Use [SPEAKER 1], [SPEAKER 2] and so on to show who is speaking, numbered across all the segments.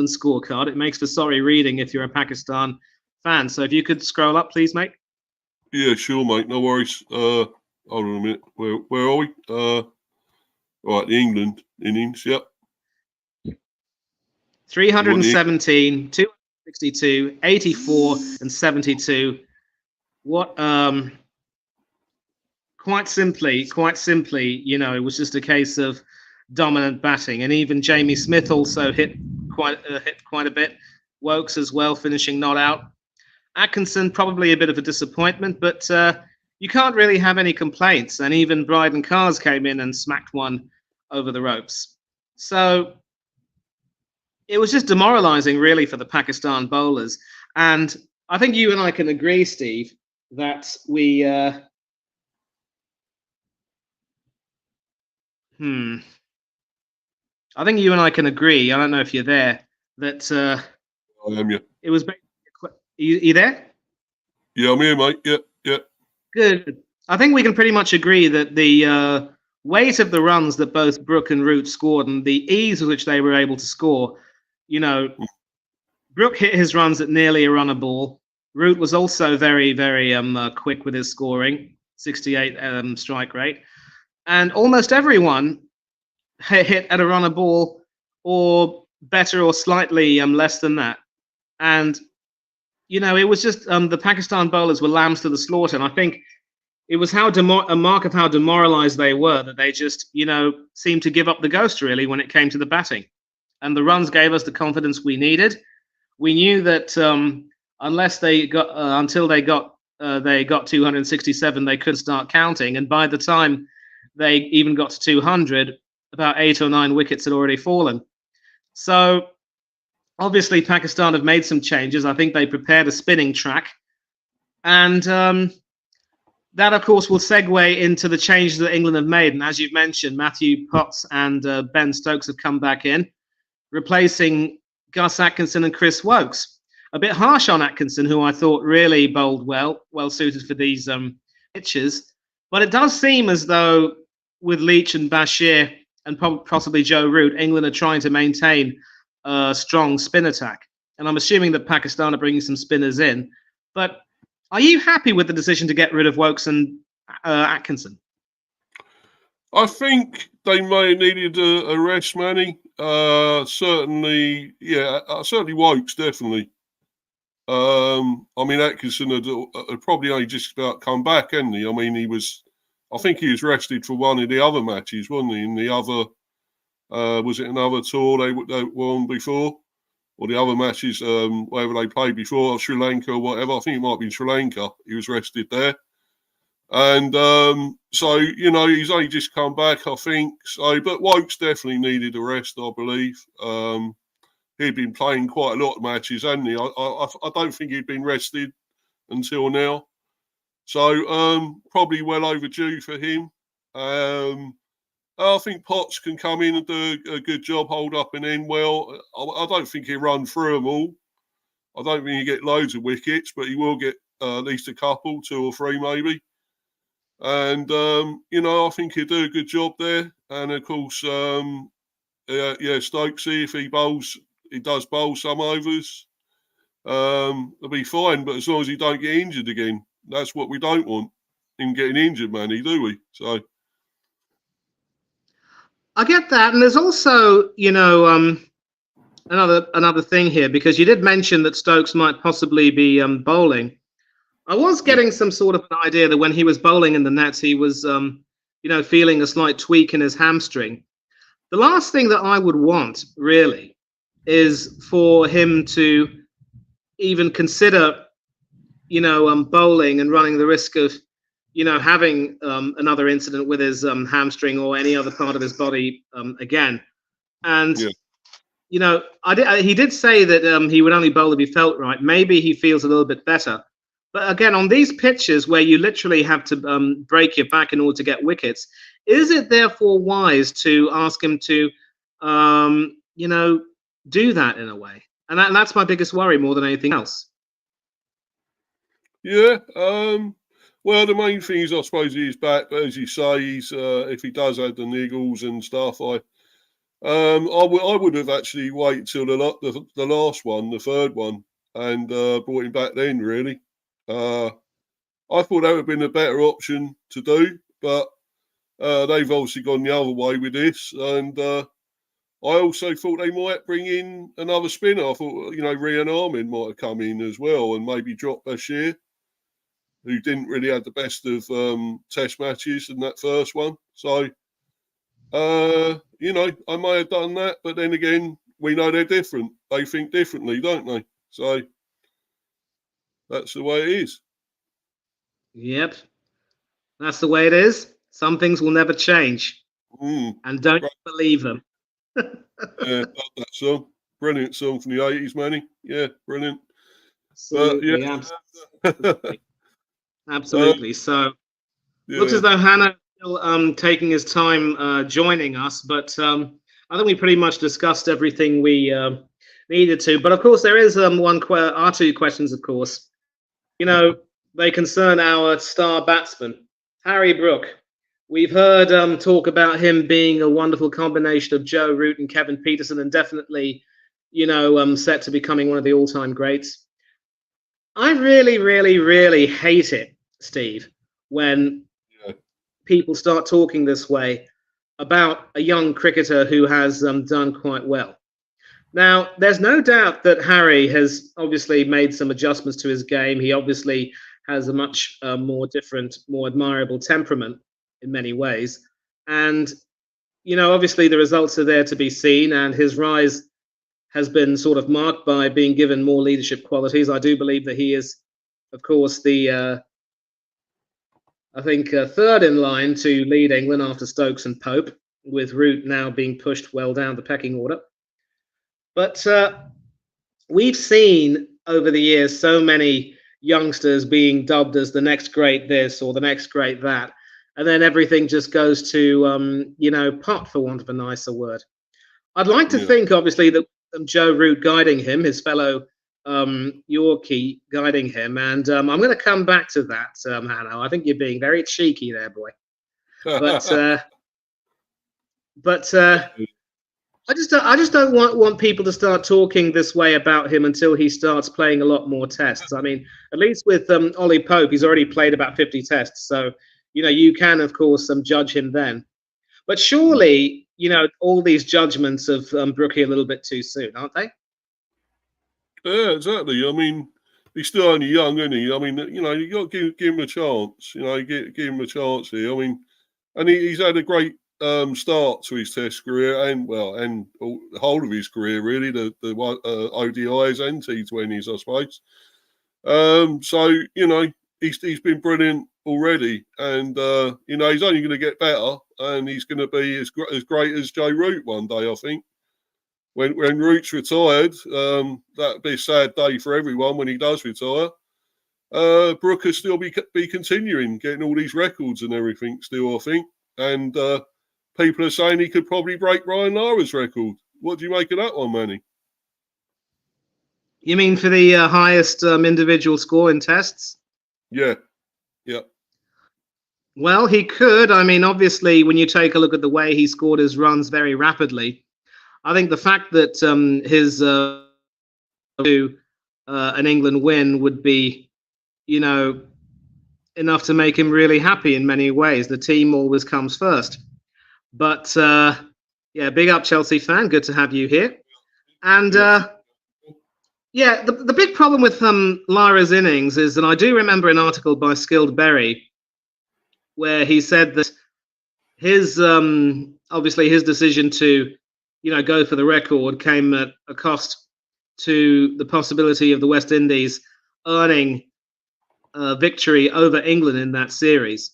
[SPEAKER 1] scorecard. It makes for sorry reading if you're a Pakistan fan. So if you could scroll up, please, mate.
[SPEAKER 2] Yeah, sure, mate. No worries. Hold on a minute. Where are we? Right, the England innings. Yep.
[SPEAKER 1] 317, 262, 84, and 72. What? Quite simply, it was just a case of dominant batting, and even Jamie Smith also hit quite a bit. Wokes as well, finishing not out. Atkinson probably a bit of a disappointment, but you can't really have any complaints. And even Bryden Cars came in and smacked one over the ropes. So it was just demoralising, really, for the Pakistan bowlers. And I think you and I can agree, Steve, that we. I think you and I can agree. I don't know if you're there. That
[SPEAKER 2] I am, yeah.
[SPEAKER 1] It was. You there?
[SPEAKER 2] Yeah, I'm here, mate. Yeah.
[SPEAKER 1] Good. I think we can pretty much agree that the weight of the runs that both Brook and Root scored and the ease with which they were able to score, Brook hit his runs at nearly a run a ball. Root was also very, very quick with his scoring, 68 strike rate. And almost everyone hit at a run a ball or better or slightly less than that. And, it was just the Pakistan bowlers were lambs to the slaughter. And I think it was a mark of how demoralized they were that they just, seemed to give up the ghost, really, when it came to the batting. And the runs gave us the confidence we needed. We knew that until they got 267, they could start counting. And by the time they even got to 200, about 8 or 9 wickets had already fallen. So obviously Pakistan have made some changes. I think they prepared a spinning track. And that, of course, will segue into the changes that England have made. And as you've mentioned, Matthew Potts and Ben Stokes have come back in, replacing Gus Atkinson and Chris Wokes. A bit harsh on Atkinson, who I thought really bowled well suited for these pitches. But it does seem as though with Leach and Bashir and possibly Joe Root, England are trying to maintain a strong spin attack. And I'm assuming that Pakistan are bringing some spinners in. But are you happy with the decision to get rid of Wokes and Atkinson?
[SPEAKER 2] I think they may have needed a rest, Manny. Certainly Wokes, definitely. Atkinson had probably only just about come back, hadn't he? I think he was rested for one of the other matches, wasn't he? In the other, was it another tour they were on before? Or the other matches, wherever they played before, Sri Lanka or whatever. I think it might have been Sri Lanka. He was rested there. And so, he's only just come back, I think. So, but Wokes definitely needed a rest, I believe. He'd been playing quite a lot of matches, hadn't he? I don't think he'd been rested until now. So, probably well overdue for him. I think Potts can come in and do a good job, hold up and end well. I don't think he'll run through them all. I don't think he'll get loads of wickets, but he will get at least a couple, 2 or 3 maybe. And, I think he'll do a good job there. And, of course, Stokesy, if he does bowl some overs, he'll be fine. But as long as he don't get injured again, that's what we don't want, him getting injured, Manny, do we? So
[SPEAKER 1] I get that. And there's also, another thing here, because you did mention that Stokes might possibly be bowling. I was getting some sort of an idea that when he was bowling in the nets, he was, feeling a slight tweak in his hamstring. The last thing that I would want, really, is for him to even consider, bowling and running the risk of, having another incident with his hamstring or any other part of his body again. And, he did say that he would only bowl if he felt right. Maybe he feels a little bit better. But again, on these pitches where you literally have to break your back in order to get wickets, is it therefore wise to ask him to, do that in a way? And that's my biggest worry more than anything else.
[SPEAKER 2] Yeah. Well, the main thing is, I suppose, he's back. But as you say, he's if he does have the niggles and stuff, I would have actually waited till the last one, the third one, and brought him back then. Really, I thought that would have been a better option to do, but they've obviously gone the other way with this, and I also thought they might bring in another spinner. I thought, Rian Armin might have come in as well and maybe drop Bashir, who didn't really have the best of test matches in that first one. So, I may have done that, but then again, we know they're different. They think differently, don't they? So, that's the way it is.
[SPEAKER 1] Yep. That's the way it is. Some things will never change. And don't believe them.
[SPEAKER 2] Yeah, that song. Brilliant song from the 80s, Manny. Yeah, brilliant.
[SPEAKER 1] Absolutely,
[SPEAKER 2] yeah.
[SPEAKER 1] Absolutely. So, looks as though Hannah is still taking his time joining us, but I think we pretty much discussed everything we needed to. But of course, there is our two questions, of course. They concern our star batsman, Harry Brook. We've heard talk about him being a wonderful combination of Joe Root and Kevin Peterson, and definitely, set to becoming one of the all-time greats. I really, really, really hate it, Steve, when people start talking this way about a young cricketer who has done quite well. Now, there's no doubt that Harry has obviously made some adjustments to his game. He obviously has a much more different, more admirable temperament in many ways. And, obviously the results are there to be seen, and his rise has been sort of marked by being given more leadership qualities. I do believe that he is, of course, the, third in line to lead England after Stokes and Pope, with Root now being pushed well down the pecking order. But we've seen over the years so many youngsters being dubbed as the next great this or the next great that. And then everything just goes to, pot, for want of a nicer word. I'd like to think, obviously, that Joe Root guiding him, his fellow Yorkie guiding him. And I'm going to come back to that, Hanno. I think you're being very cheeky there, boy. But I just don't want people to start talking this way about him until he starts playing a lot more tests. I mean, at least with Ollie Pope, he's already played about 50 tests. So, you can, of course, judge him then. But surely, all these judgments of Brookie a little bit too soon, aren't they?
[SPEAKER 2] Yeah, exactly. I mean, he's still only young, isn't he? I mean, you got to give him a chance. Give him a chance here. I mean, and he's had a great start to his Test career and the whole of his career, really, the ODIs and T20s, I suppose. So, he's been brilliant already, and he's only going to get better, and he's going to be as great as Joe Root one day, I think. When Root's retired, that'll be a sad day for everyone when he does retire. Brook will still be continuing, getting all these records and everything still, I think. And people are saying he could probably break Ryan Lara's record. What do you make of that one, Manny?
[SPEAKER 1] You mean for the highest individual score in tests?
[SPEAKER 2] Yeah.
[SPEAKER 1] Well, he could. I mean, obviously, when you take a look at the way he scored his runs very rapidly, I think the fact that his an England win would be, enough to make him really happy in many ways. The team always comes first. But, big up Chelsea fan. Good to have you here. And, the big problem with Lara's innings is that I do remember an article by Skilled Berry where he said that his, obviously his decision to, go for the record came at a cost to the possibility of the West Indies earning a victory over England in that series.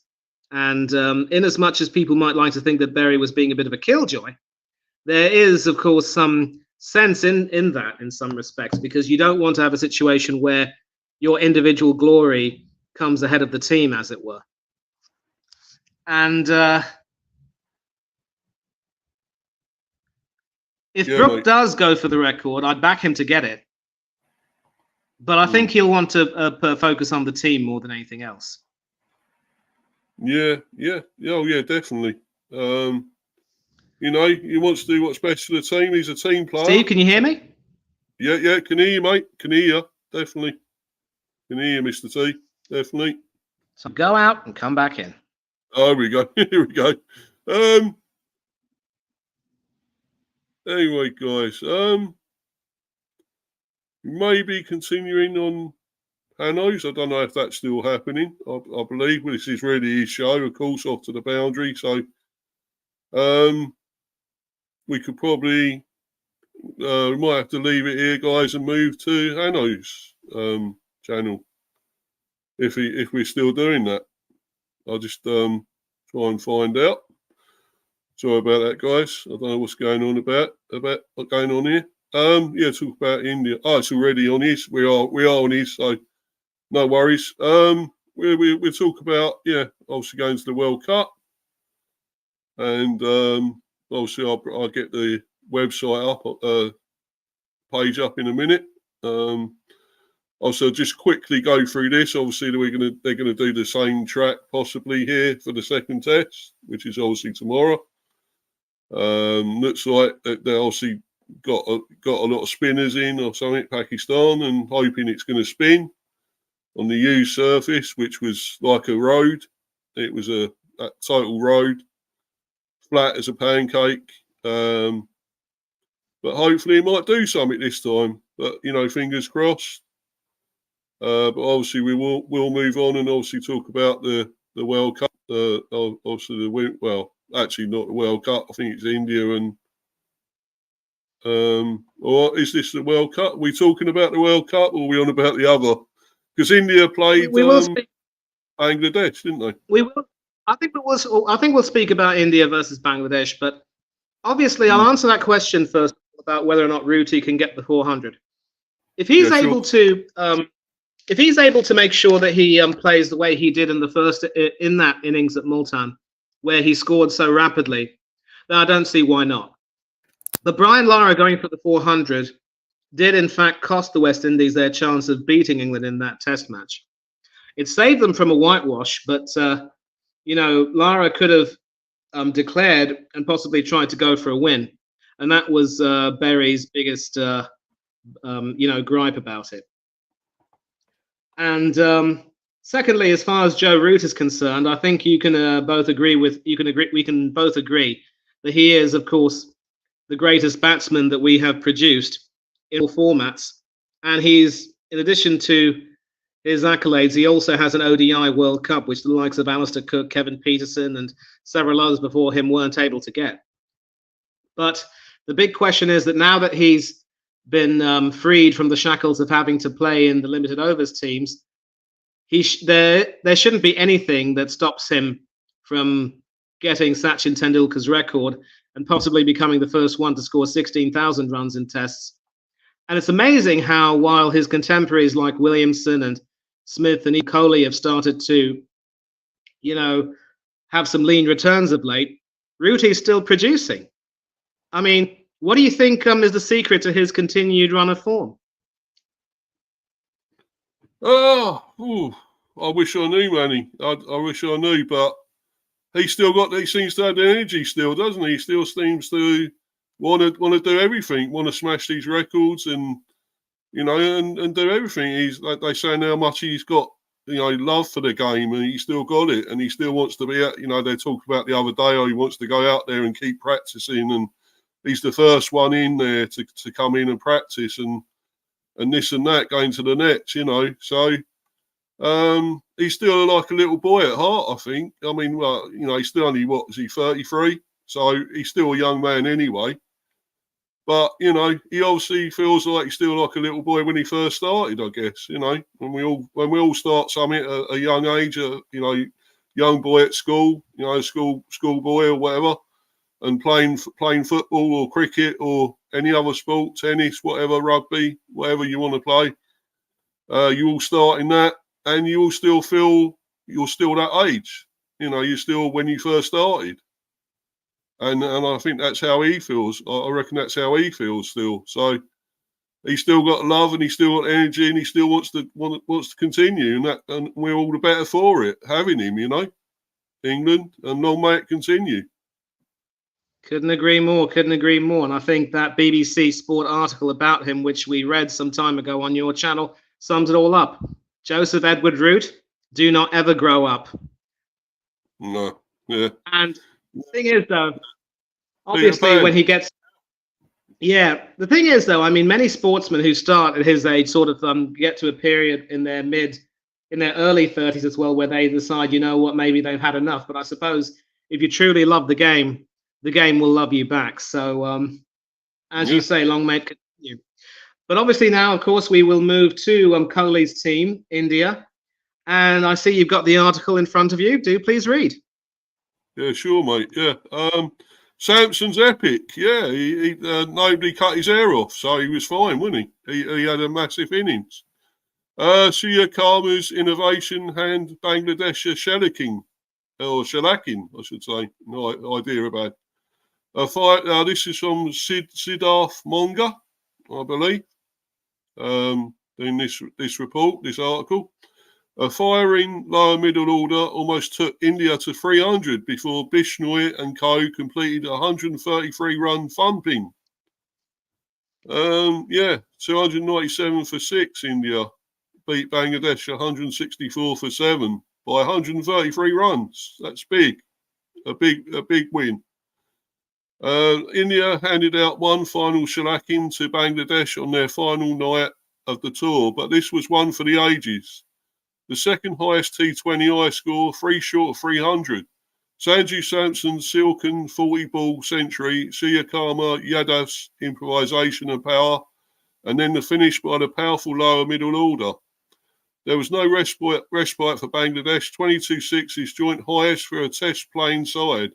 [SPEAKER 1] And in as much as people might like to think that Berry was being a bit of a killjoy, there is, of course, some sense in that in some respects, because you don't want to have a situation where your individual glory comes ahead of the team, as it were. And if Brook does go for the record, I'd back him to get it. But I think he'll want to focus on the team more than anything else.
[SPEAKER 2] Yeah, definitely. You know, he wants to do what's best for the team. He's a team player.
[SPEAKER 1] Steve, can you hear me?
[SPEAKER 2] Yeah, can hear you, mate. Can hear you, definitely. Can hear you, Mr. T, definitely.
[SPEAKER 1] So go out and come back in.
[SPEAKER 2] Oh, here we go. Here we go. Anyway, guys, maybe continuing on Hanno's. I don't know if that's still happening. I believe this is really his show, of course, off to the boundary. So, we could probably we might have to leave it here, guys, and move to Hanno's channel if we're still doing that. I'll just try and find out. Sorry about that, guys. I don't know what's going on about what's going on here. Yeah, talk about India. Oh, it's already on his. We are on his, so no worries. We'll talk about, obviously going to the World Cup, and obviously I'll get the website up, page up in a minute. Also, just quickly go through this. Obviously, they're gonna do the same track possibly here for the second test, which is obviously tomorrow. Looks like they obviously got a lot of spinners in or something, Pakistan, and hoping it's going to spin on the used surface, which was like a road. It was a total road, flat as a pancake. But hopefully it might do something this time. But fingers crossed. But obviously we'll move on and obviously talk about the World Cup. Obviously actually not the World Cup. I think it's India and or is this the World Cup? Are we talking about the World Cup or are we on about the other? Because India played Bangladesh, didn't they?
[SPEAKER 1] We will. I think we'll speak about India versus Bangladesh, but obviously I'll answer that question first about whether or not Ruti can get the 400. If he's able to, if he's able to make sure that he plays the way he did in that innings at Multan, where he scored so rapidly, then I don't see why not. But Brian Lara going for the 400 did in fact cost the West Indies their chance of beating England in that Test match. It saved them from a whitewash, but Lara could have declared and possibly tried to go for a win, and that was Berry's biggest gripe about it. And secondly, as far as Joe Root is concerned, I think we can both agree that he is, of course, the greatest batsman that we have produced in all formats. And he's, in addition to his accolades, he also has an ODI World Cup, which the likes of Alistair Cook, Kevin Peterson, and several others before him weren't able to get. But the big question is that now that he's been freed from the shackles of having to play in the limited overs teams, there shouldn't be anything that stops him from getting Sachin Tendulkar's record and possibly becoming the first one to score 16,000 runs in tests. And it's amazing how, while his contemporaries like Williamson and Smith and Kohli have started to, have some lean returns of late, Ruti's still producing. I mean, what do you think is the secret to his continued run of form?
[SPEAKER 2] I wish I knew, Manny. I wish I knew, but he seems to have the energy still, doesn't he? He still seems to want to do everything, want to smash these records and and do everything. He's like they say how much he's got, love for the game, and he's still got it, and he still wants to be out. They talked about the other day how he wants to go out there and keep practicing, and he's the first one in there to come in and practice and this and that, going to the nets, So he's still like a little boy at heart, I think. I mean, well, he's still only, 33? So he's still a young man anyway. But, he obviously feels like he's still like a little boy when he first started, I guess, when we all start something at a young age, young boy at school, school boy or whatever, and playing football or cricket or any other sport, tennis, whatever, rugby, whatever you want to play. You all start in that, and you all still feel you're still that age. You're still when you first started. And I think that's how he feels. I reckon that's how he feels still. So he's still got love and he's still got energy and he still wants to continue. And we're all the better for it, having him, England, and long may it continue.
[SPEAKER 1] Couldn't agree more. Couldn't agree more. And I think that BBC Sport article about him, which we read some time ago on your channel, sums it all up. Joseph Edward Root, do not ever grow up.
[SPEAKER 2] No, yeah.
[SPEAKER 1] And the thing is, though, obviously when he gets, the thing is, though, I mean, many sportsmen who start at his age sort of get to a period in their early 30s as well, where they decide, you know what, maybe they've had enough. But I suppose if you truly love the game will love you back. So, as you say, long may it continue. But obviously now, of course, we will move to Kohli's team, India. And I see you've got the article in front of you. Do please read.
[SPEAKER 2] Yeah, sure, mate. Yeah. Samson's epic. Yeah, nobody cut his hair off, so he was fine, wasn't he? He had a massive innings. Surya Karma's innovation hand Bangladesh shellacking, I should say. No idea about. This is from Siddharth Monga, I believe. In this report, this article. A firing lower middle order almost took India to 300 before Bishnoi and co completed a 133-run thumping. 297 for 6. India beat Bangladesh 164 for 7 by 133 runs. That's big, a big win. India handed out one final shellacking to Bangladesh on their final night of the tour, but this was one for the ages. The second highest T20I score, 3 short of 300. Sanju Samson's silken 40-ball century, Surya Karma Yadav's improvisation and power, and then the finish by the powerful lower middle order. There was no respite for Bangladesh. 22-6 is joint highest for a test playing side.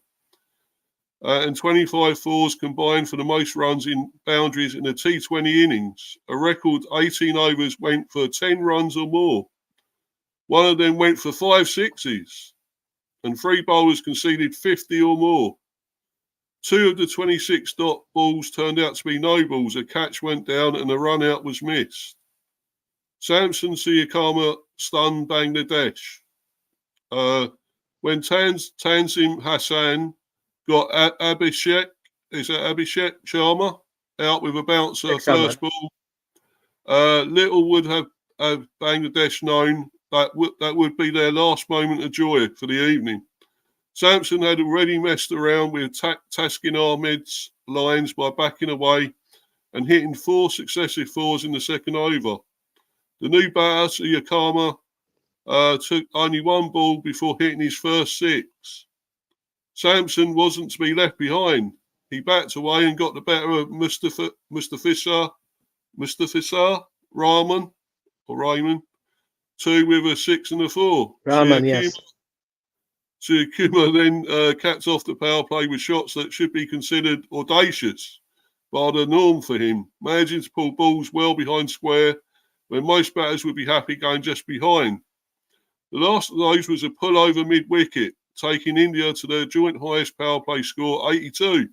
[SPEAKER 2] And 25 fours combined for the most runs in boundaries in a T20 innings. A record 18 overs went for 10 runs or more. One of them went for 5 sixes, and 3 bowlers conceded 50 or more. 2 of the 26 dot balls turned out to be no balls. A catch went down and a run out was missed. Samson Siyakama stunned Bangladesh. When Tanzim Hassan got Abhishek Sharma out with a bouncer first ball, little would have Bangladesh known that would be their last moment of joy for the evening. Samson had already messed around with Taskin Ahmed's lines by backing away and hitting 4 successive fours in the second over. The new batter, Siyakama, took only 1 ball before hitting his first 6. Samson wasn't to be left behind. He backed away and got the better of Mustafisar Rahman, 2 with a 6 and a 4.
[SPEAKER 1] Rahman, yes.
[SPEAKER 2] Siyakuma then capped off the power play with shots that should be considered audacious, but the norm for him, managing to pull balls well behind square when most batters would be happy going just behind. The last of those was a pull-over mid-wicket, taking India to their joint highest power play score, 82.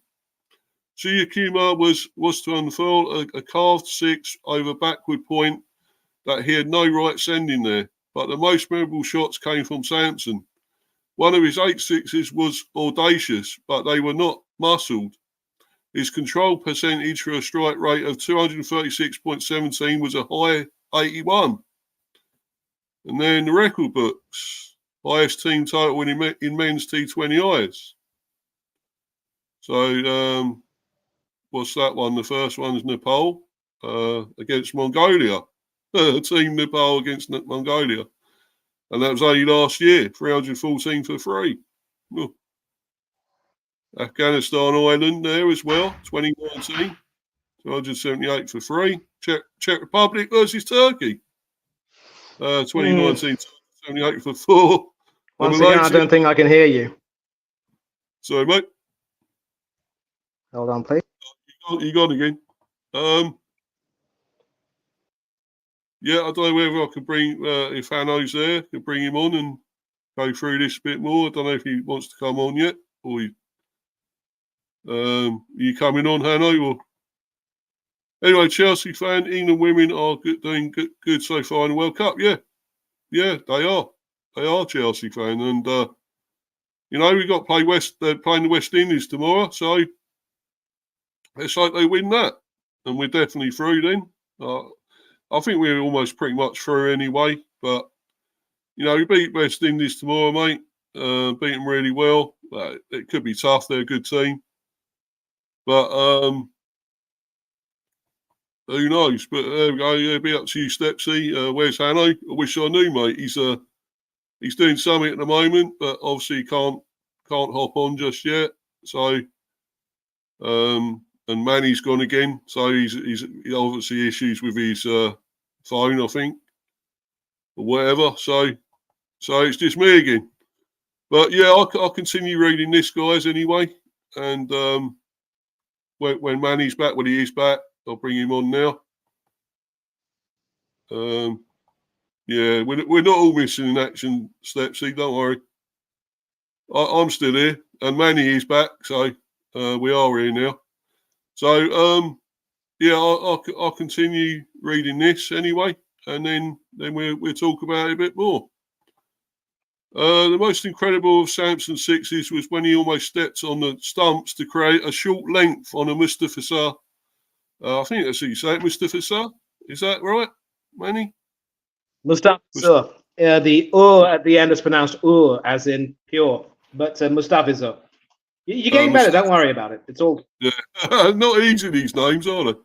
[SPEAKER 2] Siyakuma was to unfurl a carved 6 over backward point that he had no right sending there, but the most memorable shots came from Samson. One of his 8 sixes was audacious, but they were not muscled. His control percentage for a strike rate of 236.17 was a high 81. And then the record books, highest team total in men's T20Is. So, what's that one? The first one's Nepal against Mongolia. Team Nepal against Mongolia. And that was only last year, 314 for 3. Oh. Afghanistan Island there as well, 2019, 278 for 3. Czech Republic versus Turkey, 2019, 78 for 4.
[SPEAKER 1] Once again, I don't think I can hear you.
[SPEAKER 2] Sorry, mate.
[SPEAKER 1] Hold on, please.
[SPEAKER 2] You got it again. Yeah, I don't know whether I can bring, if Hanno's there, can bring him on and go through this a bit more. I don't know if he wants to come on yet, or you coming on, Hanno? Or... Anyway, Chelsea fan, England women are doing good so far in the World Cup. Yeah, they are. They are Chelsea fan. And, we got to play playing the West Indies tomorrow. So let's hope they win that, and we're definitely through then. I think we're almost pretty much through anyway. But we beat West Indies tomorrow, mate. Beat them really well. It could be tough. They're a good team, but who knows? But there we go. Yeah, be up to you, Stepsy. Where's Hanno? I wish I knew, mate. He's doing something at the moment, but obviously he can't hop on just yet. So, and Manny's gone again. So he's obviously issues with his phone, I think, or whatever. So it's just me again. But yeah, I'll continue reading this, guys, anyway. And when Manny's back, when he is back, I'll bring him on now. Yeah, we're not all missing in action, Stepsy, don't worry. I'm still here, and Manny is back, so we are here now. So, yeah, I'll continue reading this anyway, and then we'll talk about it a bit more. The most incredible of Sampson's sixes was when he almost stepped on the stumps to create a short length on a Mustafa Shah. I think that's how you say it, Mustafa Shah. Is that right, Manny?
[SPEAKER 1] Mustafa. The at the end is pronounced as in pure, but Mustafa. You're getting better. Don't worry about it. It's all.
[SPEAKER 2] Yeah, not easy, these names, are they?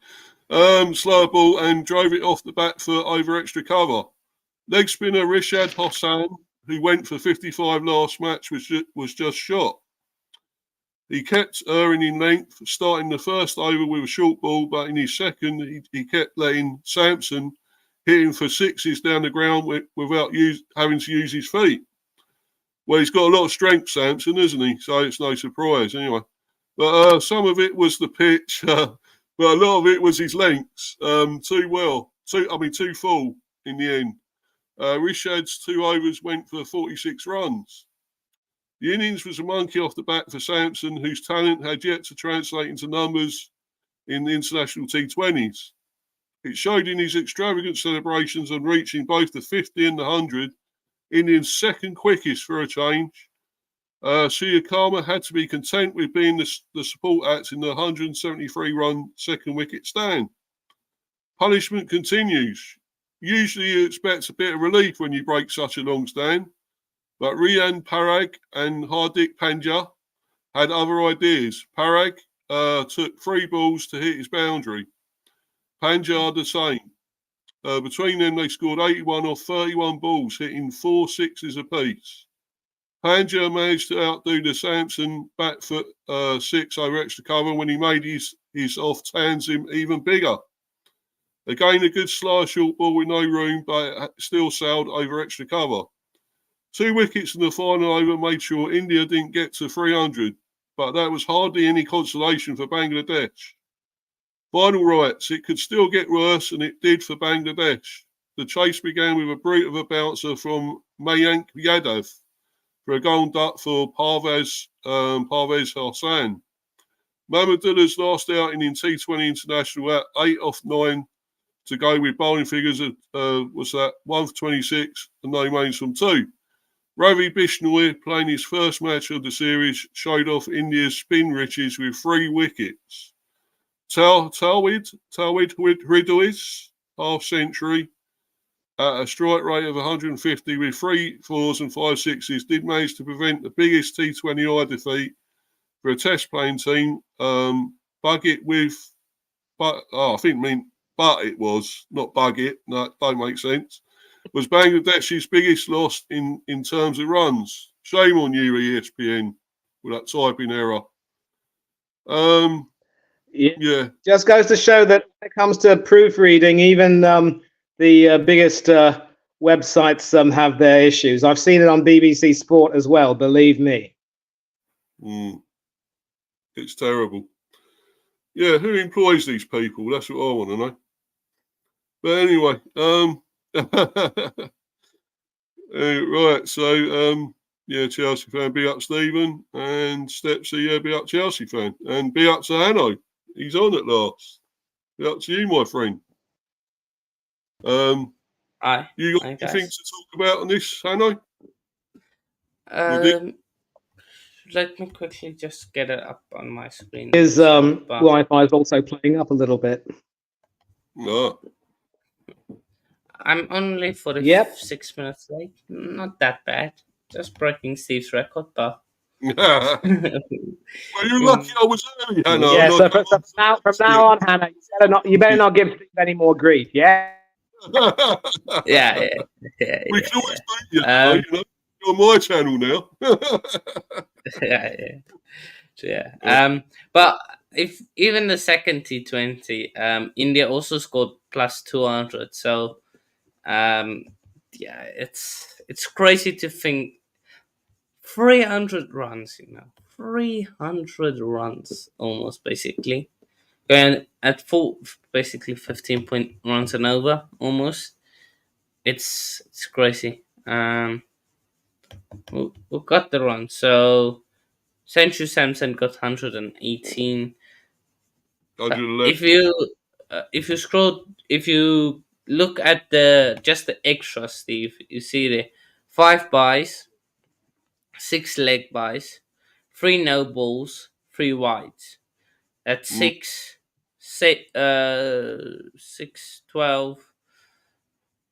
[SPEAKER 2] Slower ball and drove it off the back foot over extra cover. Leg spinner Rishad Hossain, who went for 55 last match, was just shot. He kept erring in length, starting the first over with a short ball, but in his second, he kept letting Sampson hit him for sixes down the ground without having to use his feet. Well, he's got a lot of strength, Sampson, isn't he? So it's no surprise, anyway. But some of it was the pitch, but a lot of it was his lengths. Too full in the end. Rishad's 2 overs went for 46 runs. The innings was a monkey off the back for Sampson, whose talent had yet to translate into numbers in the international T20s. It showed in his extravagant celebrations on reaching both the 50 and the 100, Indians' second quickest for a change. Suyakama had to be content with being the support act in the 173-run second wicket stand. Punishment continues. Usually you expect a bit of relief when you break such a long stand, but Rian Parag and Hardik Pandya had other ideas. Parag took 3 balls to hit his boundary. Pandya the same. Between them, they scored 81 off 31 balls, hitting 4 sixes apiece. Pandya managed to outdo the Sampson back foot 6 over extra cover when he made his off Tanzim even bigger. Again, a good slow short ball with no room, but it still sailed over extra cover. 2 wickets in the final over made sure India didn't get to 300, but that was hardly any consolation for Bangladesh. Final rights, it could still get worse, and it did for Bangladesh. The chase began with a brute of a bouncer from Mayank Yadav for a golden duck for Parvez Hassan. Mahmudullah's last outing in T20 International at 8 off 9 to go with bowling figures was that 1 for 26 and no mains from 2. Ravi Bishnoi, playing his first match of the series, showed off India's spin riches with 3 wickets. Talwid Hridois, half century, at a strike rate of 150 with 3 4s and 5 6s, did manage to prevent the biggest T20I defeat for a test playing team. But it was, not bug it, no, don't make sense, was Bangladesh's biggest loss in terms of runs. Shame on you, ESPN, with that typing error. Yeah.
[SPEAKER 1] Just goes to show that when it comes to proofreading, even the biggest websites have their issues. I've seen it on BBC Sport as well, believe me.
[SPEAKER 2] It's terrible. Yeah, who employs these people? That's what I want to know. But anyway, right, so yeah, Chelsea fan, be up Stephen, and Stepsy, yeah, be up Chelsea fan, and be up to Hanno. He's on at last. Be up to you, my friend.
[SPEAKER 3] Aye.
[SPEAKER 2] You got anything to talk about on this, Hanno?
[SPEAKER 3] let me quickly just get it up on my screen.
[SPEAKER 1] His
[SPEAKER 3] So, but
[SPEAKER 1] Wi-Fi is also playing up a little bit.
[SPEAKER 2] No.
[SPEAKER 3] I'm only
[SPEAKER 1] Yep.
[SPEAKER 3] 46 minutes late. Not that bad. Just breaking Steve's record, but
[SPEAKER 2] Well, you're lucky I was early, Hannah.
[SPEAKER 1] Yeah.
[SPEAKER 2] and I
[SPEAKER 1] So
[SPEAKER 2] come
[SPEAKER 1] from now on, Hannah, you better not give Steve any more grief. Yeah.
[SPEAKER 2] on.
[SPEAKER 3] yeah,
[SPEAKER 2] We can always beat you,
[SPEAKER 3] Um,
[SPEAKER 2] you know. You're on my channel now.
[SPEAKER 3] yeah, yeah. So, yeah. But if even the second T20, India also scored plus 200. So, yeah, it's crazy to think 300 runs. 300 runs almost basically. Going at full, basically 15 point runs and over almost. It's crazy. Who got the run? So Sanju Samson got 118. If
[SPEAKER 2] 111.
[SPEAKER 3] if you look at the just the extras, Steve, you see the 5 buys, 6 leg buys, 3 no balls, 3 wides. That's
[SPEAKER 2] Mm.
[SPEAKER 3] 6,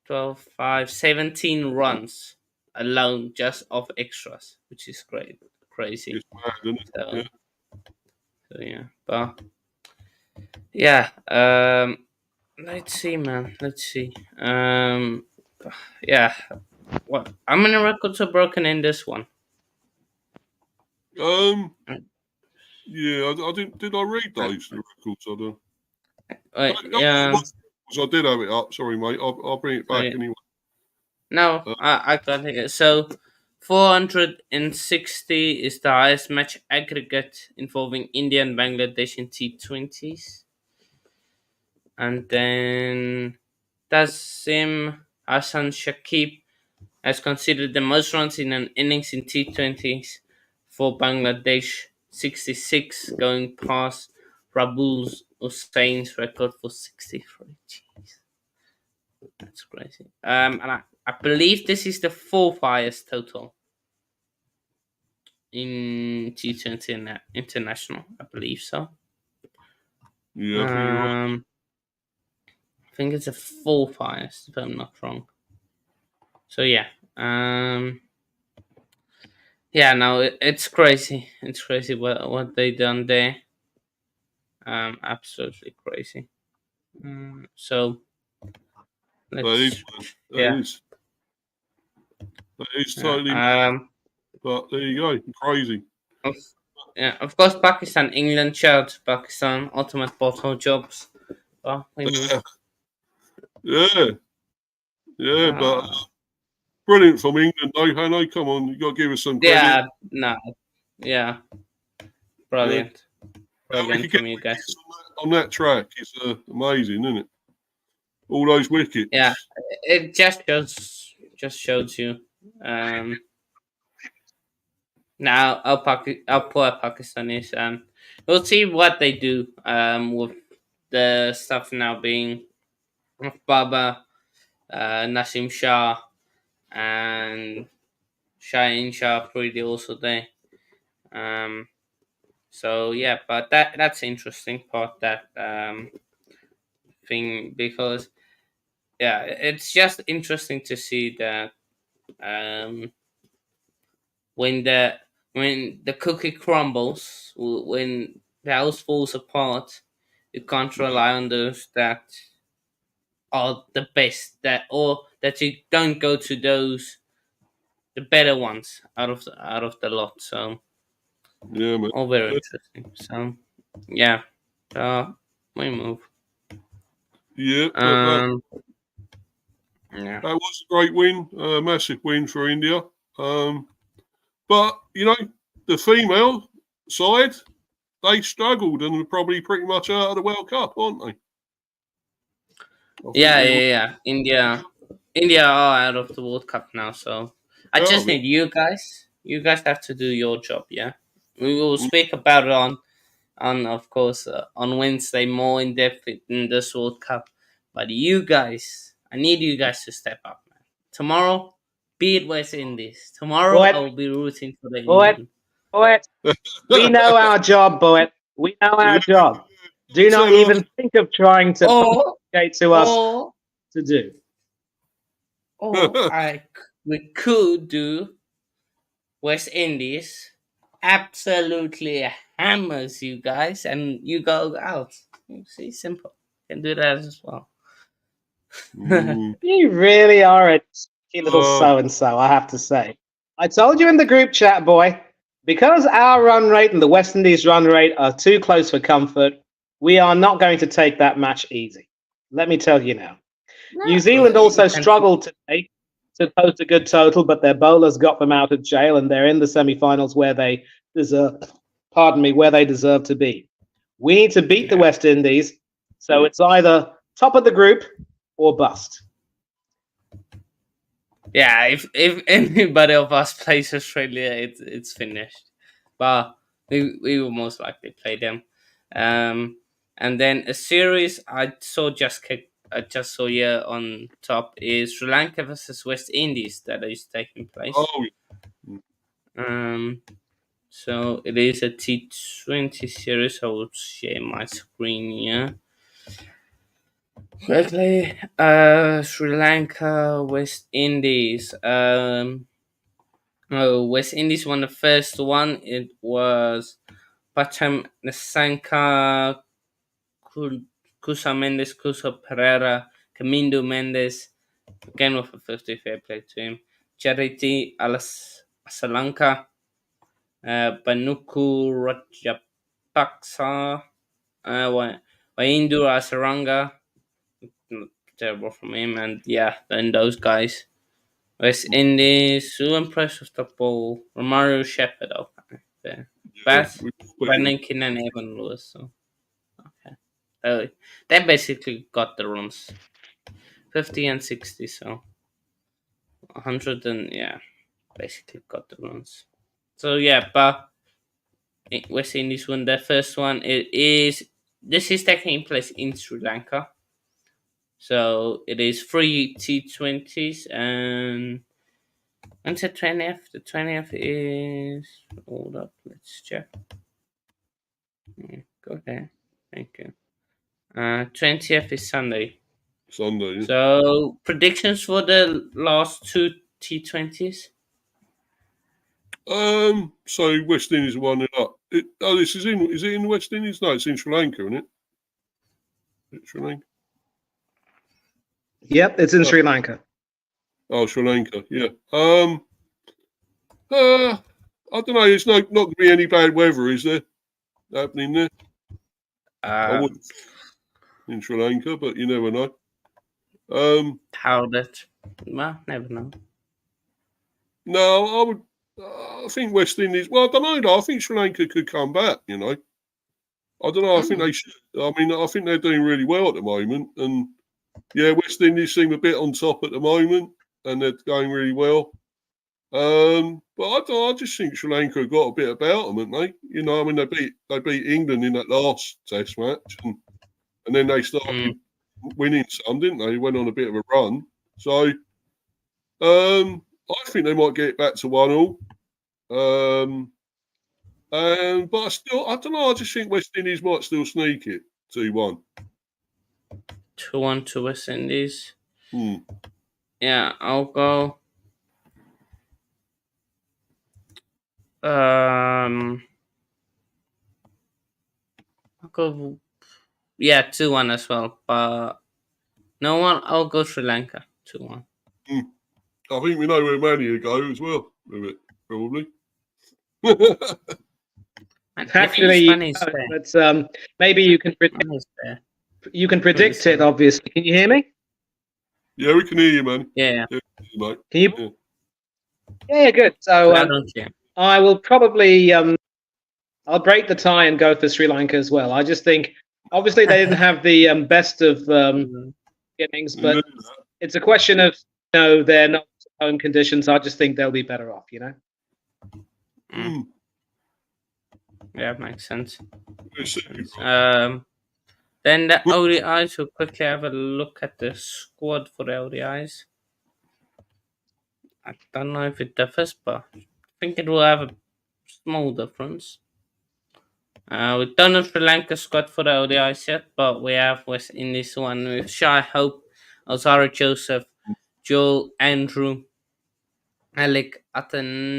[SPEAKER 3] 12, 5, 17 runs alone just off extras, which is crazy.
[SPEAKER 2] It's mad, isn't it?
[SPEAKER 3] So,
[SPEAKER 2] Yeah.
[SPEAKER 3] so yeah, but yeah, let's see, man. Let's see. Yeah, what? How many records are broken in this one?
[SPEAKER 2] Yeah, I didn't. Did I read
[SPEAKER 3] Uh,
[SPEAKER 2] those the records? I don't.
[SPEAKER 3] yeah.
[SPEAKER 2] I did have it up. Sorry, mate. I'll bring it back anyway.
[SPEAKER 3] No,
[SPEAKER 2] Uh,
[SPEAKER 3] I got it. So, 460 is the highest match aggregate involving India and Bangladesh in T20s. And then Tasim Hassan Shakib has considered the most runs in an innings in T20s for Bangladesh, 66, going past Rabul Hussein's record for 63. Jeez, that's crazy. And I believe this is the fourth highest total in T20 international. I believe so.
[SPEAKER 2] yeah, I think you're right.
[SPEAKER 3] I think it's the fourth highest, if I'm not wrong. So yeah, yeah. No, it's crazy. It's crazy what they done there. Absolutely crazy. So
[SPEAKER 2] That is,
[SPEAKER 3] let's
[SPEAKER 2] man. That
[SPEAKER 3] yeah.
[SPEAKER 2] is. That is
[SPEAKER 3] Yeah.
[SPEAKER 2] totally mad. But there you go. Crazy.
[SPEAKER 3] Of, yeah. Of course, Pakistan, England, shout Pakistan, ultimate bottle jobs. Well, we move.
[SPEAKER 2] Yeah. Yeah, but
[SPEAKER 3] Uh,
[SPEAKER 2] brilliant from England, though, Hannah. Come on, you got to give us some credit.
[SPEAKER 3] yeah. No. Yeah.
[SPEAKER 2] Yeah.
[SPEAKER 3] Brilliant.
[SPEAKER 2] How we
[SPEAKER 3] Brilliant
[SPEAKER 2] could get
[SPEAKER 3] from you guys.
[SPEAKER 2] wickets on that track is amazing, isn't it? All those wickets.
[SPEAKER 3] Yeah. It just shows you. Now our poor Pakistanis. We'll see what they do. With the stuff now being with Baba, Nasim Shah, and Shaheen Shah pretty also there. Um. So yeah, but that's interesting part that thing because yeah, it's just interesting to see that um when the cookie crumbles, when the house falls apart, you can't rely on those that are the best or that you don't go to those the better ones out of the lot. So
[SPEAKER 2] Yeah, man.
[SPEAKER 3] all very
[SPEAKER 2] Yeah,
[SPEAKER 3] interesting. So yeah, we move.
[SPEAKER 2] yeah, but
[SPEAKER 3] Um, yeah,
[SPEAKER 2] that was a great win, massive win for India. But you know, the female side, they struggled and were probably pretty much out of the World Cup, aren't they? I think
[SPEAKER 3] yeah,
[SPEAKER 2] they were.
[SPEAKER 3] yeah, yeah. India are out of the World Cup now, so I
[SPEAKER 2] Out
[SPEAKER 3] just
[SPEAKER 2] of it.
[SPEAKER 3] need you guys. You guys have to do your job. Yeah, we will speak about it on of course on Wednesday more in depth in this World Cup. But you guys, I need you guys to step up, man. Tomorrow, be it West Indies. Tomorrow, I
[SPEAKER 1] What?
[SPEAKER 3] will be rooting for the
[SPEAKER 1] What?
[SPEAKER 3] England.
[SPEAKER 1] Poet, we know our job, Poet. We know our job. Do not even think of trying to communicate to us to do.
[SPEAKER 3] We could do West Indies absolutely hammers you guys, and you go out. You see, simple. Can do that as well.
[SPEAKER 1] You really are a cheeky little so-and-so, I have to say. I told you in the group chat, boy, because our run rate and the West Indies run rate are too close for comfort, we are not going to take that match easy. Let me tell you now. New Zealand also struggled today to post a good total, but their bowlers got them out of jail, and they're in the semi-finals where they deserve to be. We need to beat the West Indies, so it's either top of the group or bust.
[SPEAKER 3] Yeah, if anybody of us plays Australia, it's finished. But we will most likely play them. And then a series I just saw here on top is Sri Lanka versus West Indies that is taking place. So it is a T20 series. I will share my screen here. Quickly, Sri Lanka, West Indies. West Indies won the first one. It was Pacham Nasanka, Kusa Mendes, Kusa Pereira, Kamindu Mendes, again with a 50 fair play to him. Charity Asalanka, Banuku Rajapaksa, Waindu Asaranga, terrible from him, and then those guys. West Indies, so impressed with the ball. Romario Shepherd, okay. Brandon King and Evan Lewis, so okay. They basically got the runs. 50 and 60, so 100 and basically got the runs. So but West Indies won their first one. This is taking place in Sri Lanka. So it is 3 T20s, and when's the 20th? The 20th is... Hold up, let's check. Go there. Thank you. 20th is Sunday.
[SPEAKER 2] Sunday.
[SPEAKER 3] So predictions for the last two T20s?
[SPEAKER 2] So West Indies won it up. Is it in West Indies? No, it's in Sri Lanka, isn't it? Sri Lanka.
[SPEAKER 1] Yep, it's in Sri Lanka.
[SPEAKER 2] Oh, Sri Lanka, yeah. I don't know. It's not going to be any bad weather, is there? Happening there? I wouldn't in Sri Lanka, but you never know.
[SPEAKER 3] How that? Well, never know.
[SPEAKER 2] No, I would. I think West Indies. Well, I don't know. I think Sri Lanka could come back. You know, I don't know. I think they should. I mean, I think they're doing really well at the moment, and West Indies seem a bit on top at the moment, and they're going really well. But I just think Sri Lanka have got a bit about them, haven't they? You know, I mean, they beat England in that last Test match, and then they started winning some, didn't they? Went on a bit of a run. So, I think they might get back to 1-1. But I don't know. I just think West Indies might still sneak it 2-1.
[SPEAKER 3] 2-1 to West Indies. Yeah, I'll go. I'll go. 2-1 as well. But no one. I'll go Sri Lanka 2-1.
[SPEAKER 2] I think we know where Manny will go as well with it, probably.
[SPEAKER 1] Actually, but maybe you can predict it. Obviously, can you hear me?
[SPEAKER 2] Yeah, we can hear you, man.
[SPEAKER 3] Yeah.
[SPEAKER 2] Can
[SPEAKER 1] you? Yeah, good. So I will probably I'll break the tie and go for Sri Lanka as well. I just think, obviously, they didn't have the best of beginnings, but it's a question of they're not home conditions. I just think they'll be better off.
[SPEAKER 3] Yeah, makes sense. Then the ODIs, we'll quickly have a look at the squad for the ODIs. I don't know if it differs, but I think it will have small difference. We don't have Sri Lanka squad for the ODIs yet, but we have West Indies one with Shai Hope, Ozara Joseph, Joel Andrew, Alec Atanaza,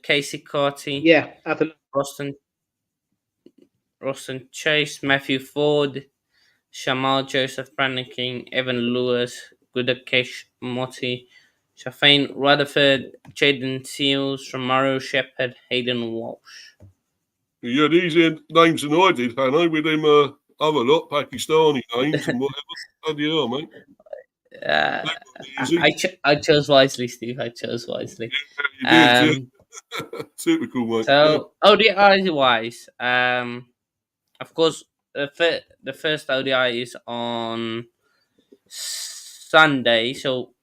[SPEAKER 3] Casey Carty,
[SPEAKER 1] Yeah, at the
[SPEAKER 3] Roston Chase, Matthew Ford, Shamal Joseph, Brandon King, Evan Lewis, Gudakesh Motti, Shafane Rutherford, Jaden Seals, Romario Shepherd, Hayden Walsh.
[SPEAKER 2] Yeah, these names than I did, Hannah, with them other lot, Pakistani names and whatever. Bloody hell, mate.
[SPEAKER 3] Uh,
[SPEAKER 2] Easy.
[SPEAKER 3] I chose wisely, Steve. I chose wisely.
[SPEAKER 2] Yeah, you did, yeah. Typical, mate.
[SPEAKER 3] So ODI wise, of course, the first ODI is on Sunday. So,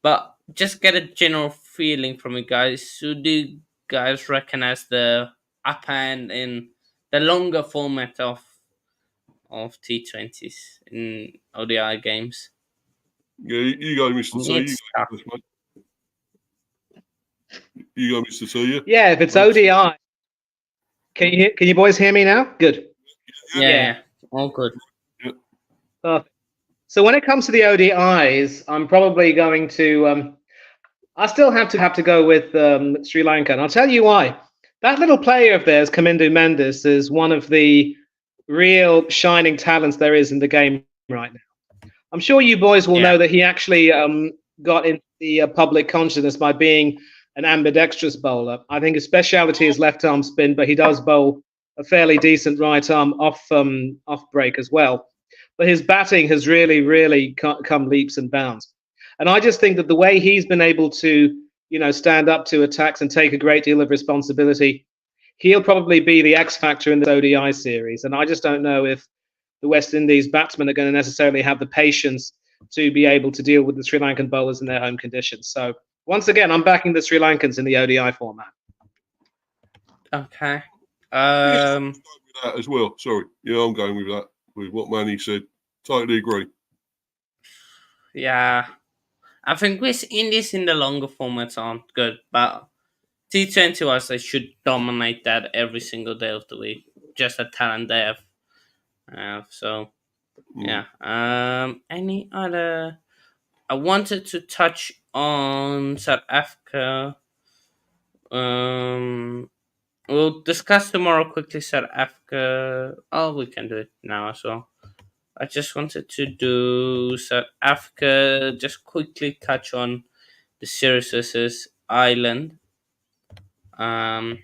[SPEAKER 3] but just get a general feeling from you guys. Who do you guys reckon as the upper end in the longer format of T20s in ODI games?
[SPEAKER 2] Yeah, you go, Mr. T.
[SPEAKER 3] It's tough.
[SPEAKER 2] Mate. You go, Mr. T.
[SPEAKER 1] Yeah, if it's ODI, can you boys hear me now? Good.
[SPEAKER 3] Yeah. All good.
[SPEAKER 2] Yeah.
[SPEAKER 1] Perfect. So when it comes to the ODIs, I'm probably going to. I still have to go with Sri Lanka, and I'll tell you why. That little player of theirs, Kamindu Mendes, is one of the real shining talents there is in the game right now. I'm sure you boys will know that he actually got into the public consciousness by being an ambidextrous bowler. I think his speciality is left arm spin, but he does bowl a fairly decent right arm off break as well. But his batting has really come leaps and bounds. And I just think that the way he's been able to, stand up to attacks and take a great deal of responsibility, he'll probably be the X factor in this ODI series. And I just don't know if the West Indies batsmen are going to necessarily have the patience to be able to deal with the Sri Lankan bowlers in their home conditions. So once again, I'm backing the Sri Lankans in the ODI format.
[SPEAKER 3] Okay.
[SPEAKER 2] With that as well. Sorry. Yeah, I'm going with that. With what Manny said. Totally agree.
[SPEAKER 3] Yeah. I think West Indies in the longer formats aren't good, but T20 wise, they should dominate that every single day of the week. Just a talent they have. Yeah. Any other? I wanted to touch on South Africa. We'll discuss tomorrow quickly South Africa. Oh, we can do it now as well. I just wanted to do South Africa. Just quickly touch on the series versus Ireland. Going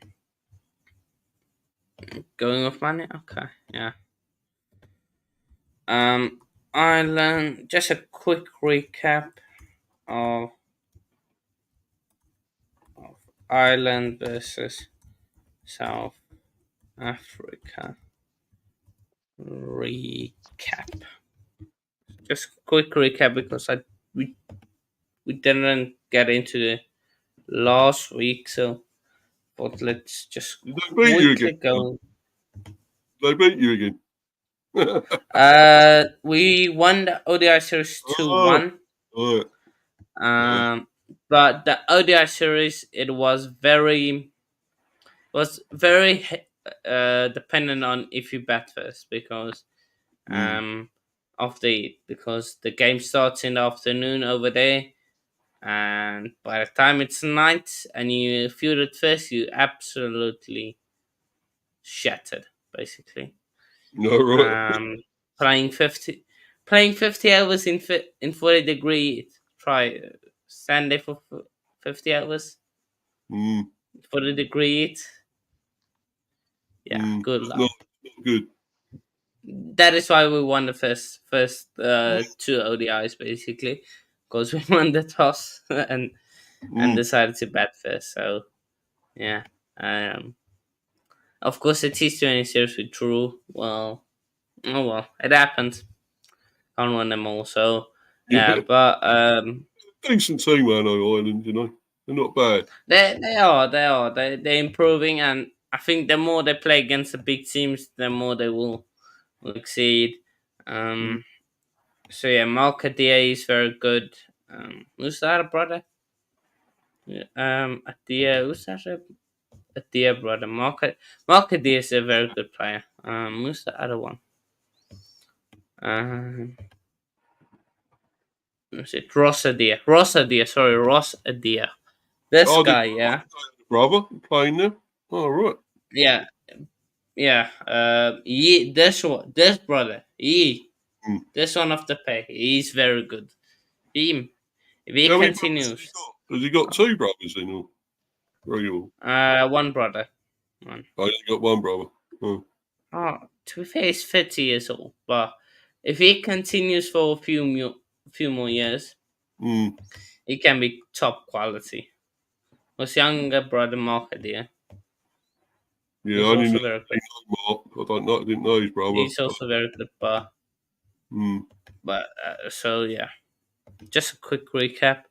[SPEAKER 3] off money. Okay, yeah. Ireland. Just a quick recap of Ireland versus South Africa. Recap. Just quick recap because we didn't get into the last week, so but let's just quickly go.
[SPEAKER 2] They beat you again.
[SPEAKER 3] We won the ODI series 2-1.
[SPEAKER 2] Right.
[SPEAKER 3] But the ODI series it was very dependent on if you bat first because because the game starts in the afternoon over there, and by the time it's night and you fielded first, you absolutely shattered basically.
[SPEAKER 2] No, right.
[SPEAKER 3] Playing 50 hours in 40-degree. Try Sunday for 50 hours. 40-degree. Yeah, good luck.
[SPEAKER 2] Not good.
[SPEAKER 3] That is why we won the first two ODIs basically, because we won the toss and decided to bat first. So yeah, of course the T20 series we drew. Well, it happened. Can't win them all. So yeah, but
[SPEAKER 2] decent team, man. Ireland, they're not bad.
[SPEAKER 3] They are. They're improving, and I think the more they play against the big teams, the more they will exceed. So yeah, Malka Da is very good. Who's the other brother? Adia, who's that? Adia brother. Mark Adia is a very good player. Who's the other one? What's it? Ross Adia. Sorry, Ross Adia. This
[SPEAKER 2] Oh,
[SPEAKER 3] guy, yeah.
[SPEAKER 2] brother playing there. Oh, right.
[SPEAKER 3] Yeah, yeah. This brother,
[SPEAKER 2] Mm.
[SPEAKER 3] this one of the pay, he's very good. Him, if he
[SPEAKER 2] How many brothers
[SPEAKER 3] continues,
[SPEAKER 2] has he got? Two brothers in all? Three all?
[SPEAKER 3] one brother, one.
[SPEAKER 2] I only got one brother. Oh.
[SPEAKER 3] Oh, to be fair, he's 30 years old, but if he continues for a few more years,
[SPEAKER 2] Mm.
[SPEAKER 3] he can be top quality. His younger brother Mark Adia,
[SPEAKER 2] Yeah,
[SPEAKER 3] he's
[SPEAKER 2] I only know
[SPEAKER 3] also very good.
[SPEAKER 2] Mark. I didn't know his brother.
[SPEAKER 3] He's also very good,
[SPEAKER 2] Mm.
[SPEAKER 3] so yeah. Just a quick recap.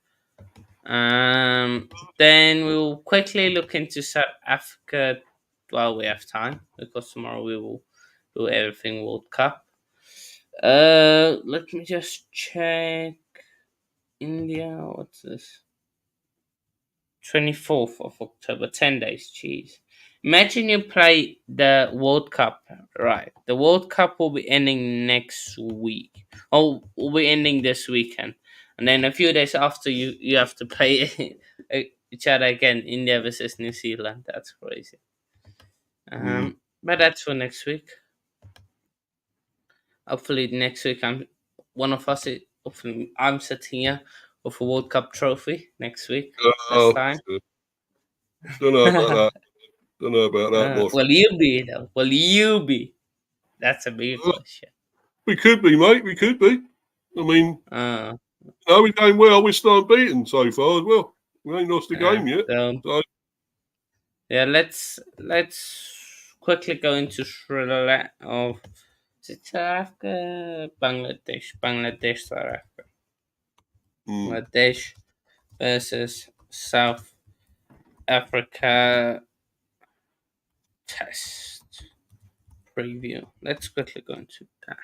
[SPEAKER 3] Then we'll quickly look into South Africa while we have time, because tomorrow we will do everything World Cup. Let me just check. India, what's this? 24th of October, 10 days. Jeez. Imagine you play the World Cup, right? The World Cup will be ending next week. Oh, will be ending this weekend. And then a few days after, you have to play each other again, India versus New Zealand. That's crazy. But that's for next week. Hopefully, next week, hopefully, I'm sitting here with a World Cup trophy next week. This time.
[SPEAKER 2] Don't know about that. Don't know about that, boy.
[SPEAKER 3] Will you be though? Will you be? That's a big question.
[SPEAKER 2] We could be, mate. We could be. I mean,
[SPEAKER 3] Uh,
[SPEAKER 2] we're going well. We're still unbeaten so far as well. We ain't lost a game yet.
[SPEAKER 3] so, yeah, let's quickly go into Sri Lanka. Of South Africa, Bangladesh, South Africa. Bangladesh versus South Africa test preview. Let's quickly go into that.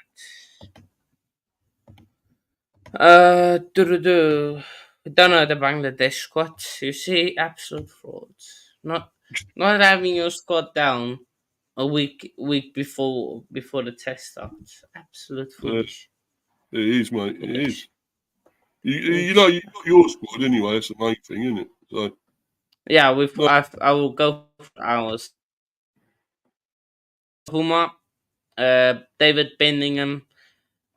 [SPEAKER 3] We don't know the Bangladesh squad. You see, absolute frauds. Not having your squad down a week before the test starts. Absolute foolish.
[SPEAKER 2] It is, mate.
[SPEAKER 3] Foolish.
[SPEAKER 2] It is. You know, you've got your squad anyway. That's the main thing, isn't it? So
[SPEAKER 3] yeah, I will go for ours. Huma, David Bellingham,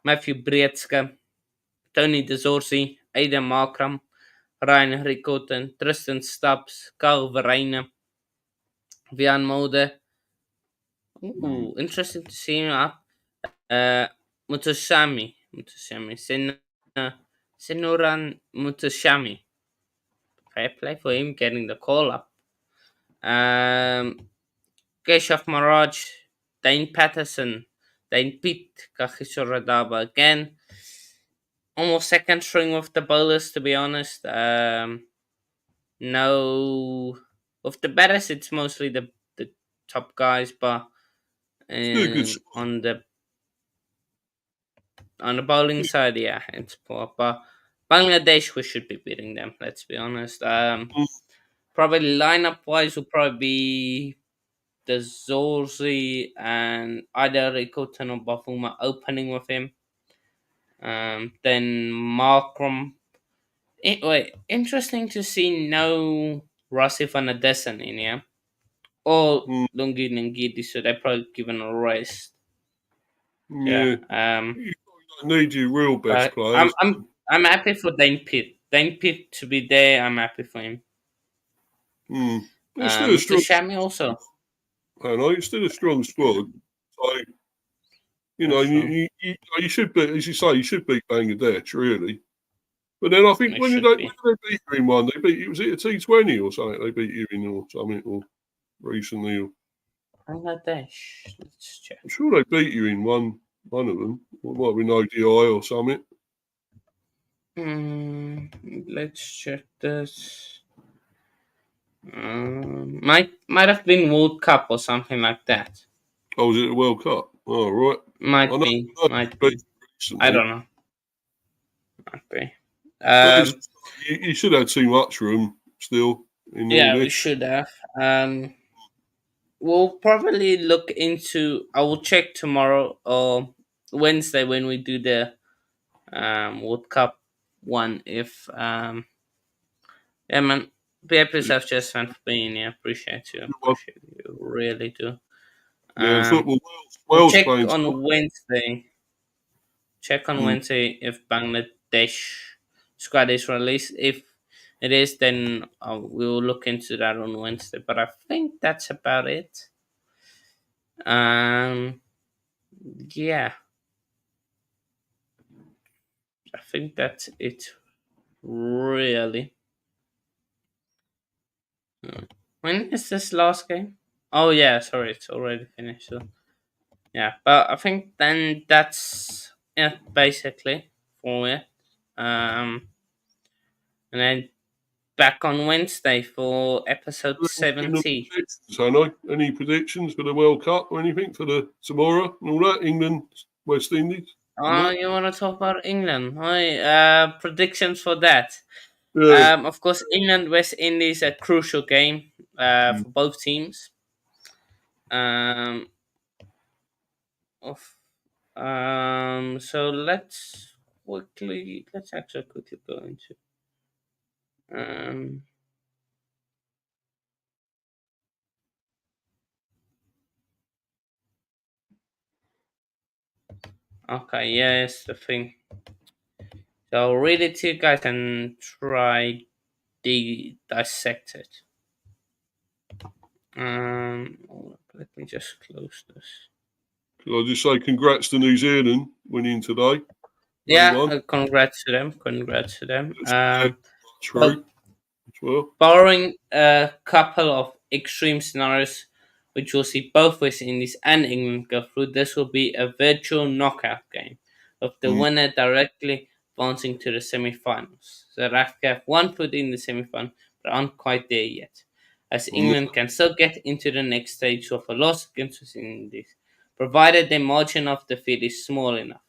[SPEAKER 3] Matthew Breetska, Tony DeZorsi, Aidan Markram, Ryan Ricotten, Tristan Stubbs, Carl Verreijnen, Vian Mode. Interesting to see him up. Mutasami, Senoran Mutasami. Fair play for him getting the call up. Keshav Maraj, Dane Patterson, Dane Piet, Kagisoradaba again. Almost second string with the bowlers, to be honest. No, with the batters, it's mostly the top guys, but on the bowling side, yeah, it's poor. But Bangladesh, we should be beating them. Let's be honest. Probably lineup wise, will probably be the Zorzi and either Rikotan or Bafuma opening with him. Then Markram. Wait, interesting to see no Rasif and Adesan in here. Or Lungi Ngidi, so they're probably given a rest.
[SPEAKER 2] yeah. You don't need your real best players.
[SPEAKER 3] I'm happy for Dane Pitt. Dane Pitt to be there. I'm happy for him.
[SPEAKER 2] Still a strong
[SPEAKER 3] Shami also.
[SPEAKER 2] I know it's still a strong squad. So you know, you should beat, as you say, you should beat Bangladesh really. But then I think when they beat you in one, they beat you. Was it a T20 or something? They beat you in or something or recently. Or
[SPEAKER 3] Bangladesh. Let's check.
[SPEAKER 2] I'm sure they beat you in one of them. It might be an ODI or something.
[SPEAKER 3] Let's check this. Might have been World Cup or something like that.
[SPEAKER 2] Oh, was it the World Cup? Oh, right.
[SPEAKER 3] Might be. I don't know. Might be.
[SPEAKER 2] You should have too much for them still in all
[SPEAKER 3] Yeah, we
[SPEAKER 2] this.
[SPEAKER 3] should have. We'll probably look into. I will check tomorrow or Wednesday when we do the World Cup one. If yeah, man, behave yourself, just fan for being here. Appreciate you. Appreciate you. Really do.
[SPEAKER 2] Yeah, the football.
[SPEAKER 3] We'll
[SPEAKER 2] Wales
[SPEAKER 3] check
[SPEAKER 2] playing.
[SPEAKER 3] on Wednesday. Check on
[SPEAKER 2] Mm.
[SPEAKER 3] Wednesday if Bangladesh squad is released. If it is, then we'll look into that on Wednesday. But I think that's about it. Yeah, I think that's it. Really. When is this last game? Oh yeah, sorry, it's already finished. So yeah, but I think then that's it basically for it. And then back on Wednesday for episode 70.
[SPEAKER 2] Any predictions for the World Cup or anything for the tomorrow and all that? England, West Indies.
[SPEAKER 3] Oh, you want to talk about England? Predictions for that.
[SPEAKER 2] Yeah.
[SPEAKER 3] Of course, England West Indies a crucial game for both teams. Um, of so let's actually quickly go into um. Okay, yes, the thing. So I'll read it to you guys and try dissect it. Let me just close this.
[SPEAKER 2] Could I just say congrats to New Zealand winning today?
[SPEAKER 3] Yeah, congrats to them. Congrats to them.
[SPEAKER 2] True. Well,
[SPEAKER 3] Barring a couple of extreme scenarios, which will see both West Indies and England go through, this will be a virtual knockout game, with the winner directly advancing to the semi-finals. So Africa have one foot in the semi-final, but aren't quite there yet, as England can still get into the next stage of a loss against West Indies, provided their margin of defeat is small enough.